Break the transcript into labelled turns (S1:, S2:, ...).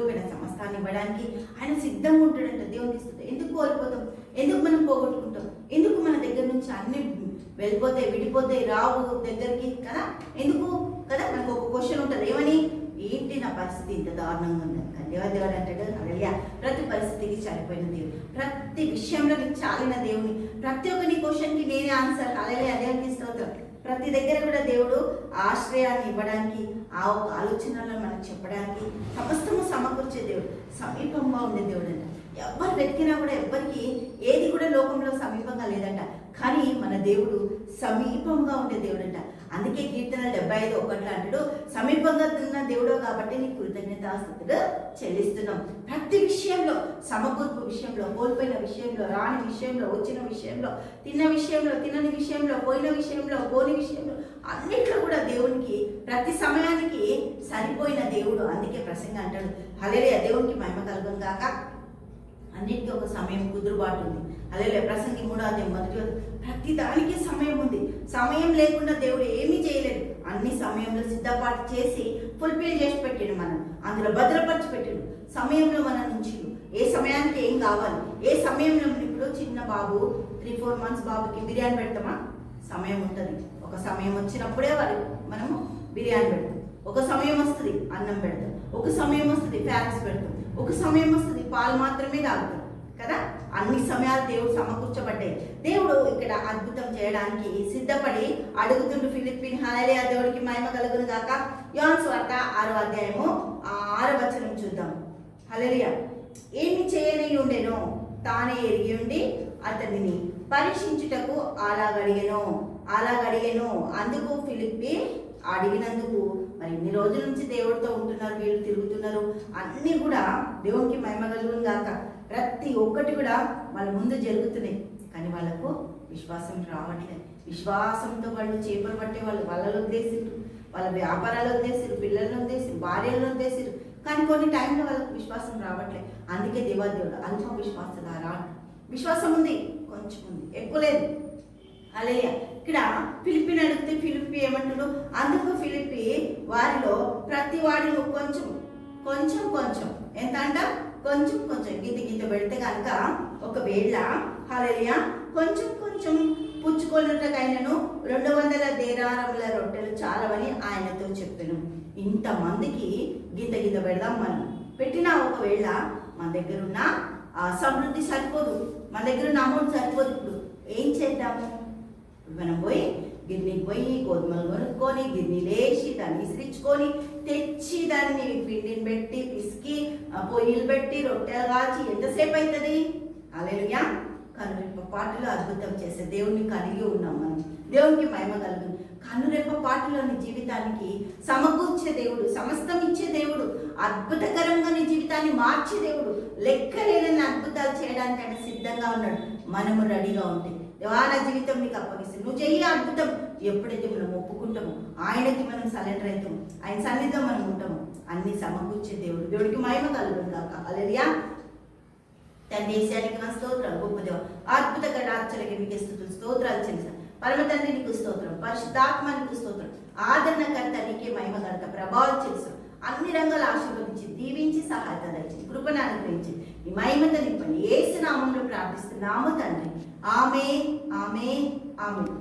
S1: కోల్పోయిన సమస్తాన్ని ఇవ్వడానికి ఆయన సిద్ధంగా ఉంటాడంట. దేవునికి ఇస్తుంది. ఎందుకు కోల్పోతాం? ఎందుకు మనం పోగొట్టుకుంటాం? ఎందుకు మన దగ్గర నుంచి అన్ని వెళ్ళిపోతాయి, విడిపోతాయి, రావు దగ్గరికి కదా? ఎందుకు కదా? మనకు ఒక క్వశ్చన్ ఉంటుంది, ఏమని? ఏంటి నా పరిస్థితి ఇంత దారుణంగా ఉంది? దేవుడు అంటాడు, అలెలుయా, ప్రతి పరిస్థితికి చనిపోయిన దేవుడు, ప్రతి విషయంలో నీకు చాలిన దేవుని, ప్రతి ఒక్క నీ క్వశ్చన్కి నేనే ఆన్సర్. అలెలుయా, దేవునికి స్తోత్రం. ప్రతి దగ్గర కూడా దేవుడు ఆశ్రయాన్ని ఇవ్వడానికి, ఆ ఒక ఆలోచనలను మనకు చెప్పడానికి సమస్తము సమకూర్చే దేవుడు, సమీపంగా ఉండే దేవుడు అంట. ఎవరు వెతికినా కూడా ఎవ్వరికి ఏది కూడా లోకంలో సమీపంగా లేదంట. కానీ మన దేవుడు సమీపంగా ఉండే దేవుడు అంట. అందుకే కీర్తన 75:1 అంటాడు, సమీపంగా ఉన్న దేవుడు కాబట్టి నీ కృతజ్ఞతాస్తుతులు చెల్లిస్తున్నాం. ప్రతి విషయంలో, సమకూర్పు విషయంలో, కోల్పోయిన విషయంలో, రాని విషయంలో, వచ్చిన విషయంలో, తిన్న విషయంలో, తినని విషయంలో, పోయిన విషయంలో, పోని విషయంలో, అన్నిట్లో కూడా దేవునికి ప్రతి సమయానికి సరిపోయిన దేవుడు. అందుకే ప్రసంగం అంటాడు, హల్లెలూయా, దేవునికి మహిమ కలుగును గాక. అన్నిటికీ ఒక సమయం కుదురుబాటు ఉంది. హల్లెలూయా. ప్రసంగి 3:1 ప్రతి దానికి సమయం ఉంది. సమయం లేకుండా దేవుడు ఏమీ చేయలేడు. అన్ని సమయంలో సిద్ధపాటు చేసి ఫుల్ఫిల్ చేసి పెట్టాడు, మనం అందులో భద్రపరిచి పెట్టాడు. సమయంలో మన నుంచి ఏ సమయానికి ఏం కావాలి, ఏ సమయంలో. ఇప్పుడు చిన్న బాబు 3-4 మంత్స్ బాబుకి బిర్యానీ పెడతామా? సమయం ఉంటుంది. ఒక సమయం వచ్చినప్పుడే మనము బిర్యానీ పెడతాం. ఒక సమయం వస్తుంది అన్నం పెడతాం. ఒక సమయం వస్తుంది ఫ్యాన్స్ పెడతాం. ఒక సమయం వస్తుంది పాలు మాత్రమే తాగుతాం కదా? అన్ని సమయాలు దేవుడు సమకూర్చబడ్డాయి. దేవుడు ఇక్కడ అద్భుతం చేయడానికి సిద్ధపడి అడుగుతుండు ఫిలిప్పీని. హల్లెలూయా, దేవుడికి మహిమ కలుగును గాక. యోహాను సువార్త 6:6 చూద్దాం. హల్లెలూయా. ఏమి చేయని ఉండెనో తానే ఎరిగి ఉండి అతనిని పరీక్షించుటకు అలాగడిగెను. అందుకు ఫిలిప్పి అడిగినందుకు, మరి ఇన్ని రోజుల నుంచి దేవుడితో ఉంటున్నారు, వీళ్ళు తిరుగుతున్నారు, అన్నీ కూడా దేవునికి మహిమ కలుగును గాక. ప్రతి ఒక్కటి కూడా వాళ్ళ ముందు జరుగుతున్నాయి. కానీ వాళ్ళకు విశ్వాసం రావట్లేదు. విశ్వాసంతో వాళ్ళు చేపలు పట్టే వాళ్ళలో వదిలేసిరు, వాళ్ళ వ్యాపారాలు వదిలేసిరు, పిల్లలను వదిలేసిరు, భార్యలను వదిలేసిరు. కానీ కొన్ని టైంలో వాళ్ళకు విశ్వాసం రావట్లేదు. అందుకే దేవాదేవుడు అల్ప విశ్వాసదారా, విశ్వాసం ఉంది, కొంచెం ఉంది, ఎక్కువ లేదు. హల్లెలూయా. ఇక్కడ ఫిలిప్పీని అడిగితే ఫిలిప్పి ఏమంటాడు? అందుకు ఫిలిప్పి వారిలో ప్రతి వాడిలో కొంచెం కొంచెం కొంచెం ఎంత అంట? కొంచెం కొంచెం గీత పెడితే కనుక ఒకవేళ హల్లెలూయా కొంచెం కొంచెం పుచ్చుకొనుటకైనను 200 దేనారముల రొట్టెలు చాలవని ఆయనతో చెప్పాను. ఇంతమందికి గీత పెడదాం. మనం పెట్టినా ఒకవేళ మన దగ్గర ఉన్న సమృద్ధి సరిపోదు, మన దగ్గర ఉన్న అమౌంట్ సరిపోదు. ఇప్పుడు ఏం చేద్దాము? మనం గిన్నెకి పోయి గోధుమలు కొనుక్కొని, గిన్నె లేచి దాన్ని ఇసిరించుకొని తెచ్చి దాన్ని పిండిని పెట్టి పిసికి పొయ్యిలు పెట్టి రొట్టెలు కాల్చి ఎంతసేపు అవుతుంది? హల్లెలూయా. కనురెప్ప పాటలో అద్భుతం చేసే దేవుణ్ణి కలిగి ఉన్నాం మనం. దేవునికి మహిమ కలుగును. కనురెప్ప పాటలోని జీవితానికి సమకూర్చే దేవుడు, సమస్తం ఇచ్చే దేవుడు, అద్భుతకరంగా నీ జీవితాన్ని మార్చే దేవుడు, లెక్కలేని అద్భుతాలు చేయడానికి ఆయన సిద్ధంగా ఉన్నాడు. మనము రెడీగా ఉంటే దేవాల జీవితం నీకు అప్పగిస్తుంది. నువ్వు చెయ్యి అద్భుతం. ఎప్పుడైతే మనం ఒప్పుకుంటామో, ఆయనకి మనం సరెండర్ అవుతాము, ఆయన సన్నిధిలో మనం ఉంటాము, అన్ని సమకూర్చే దేవుడు. దేవుడికి మహిమ కలుగును గాక. హల్లెలూయా. తండ్రి దేశానికి మన స్తోత్రాలు. గొప్ప దేవ, అద్భుతకర ఆశ్చర్యకి మీకు స్తోత్రాలు చెల్లిస్తాను. పరమ తండ్రి నీకు స్తోత్రం, పరిశుద్ధాత్మ నీకు స్తోత్రం, ఆదరణకర్త నీకే మహిమ కనుక ప్రభావం చెల్లిస్తాం. అన్ని రంగాలు ఆశీర్వదించి దీవించి సహాయత దయచేసి కృపను అనుగ్రహించి ఈ మహిమతో నింపండి. యేసు నామములో ప్రార్థిస్తున్నాము తండ్రి. ఆమేన్, ఆమేన్, ఆమేన్.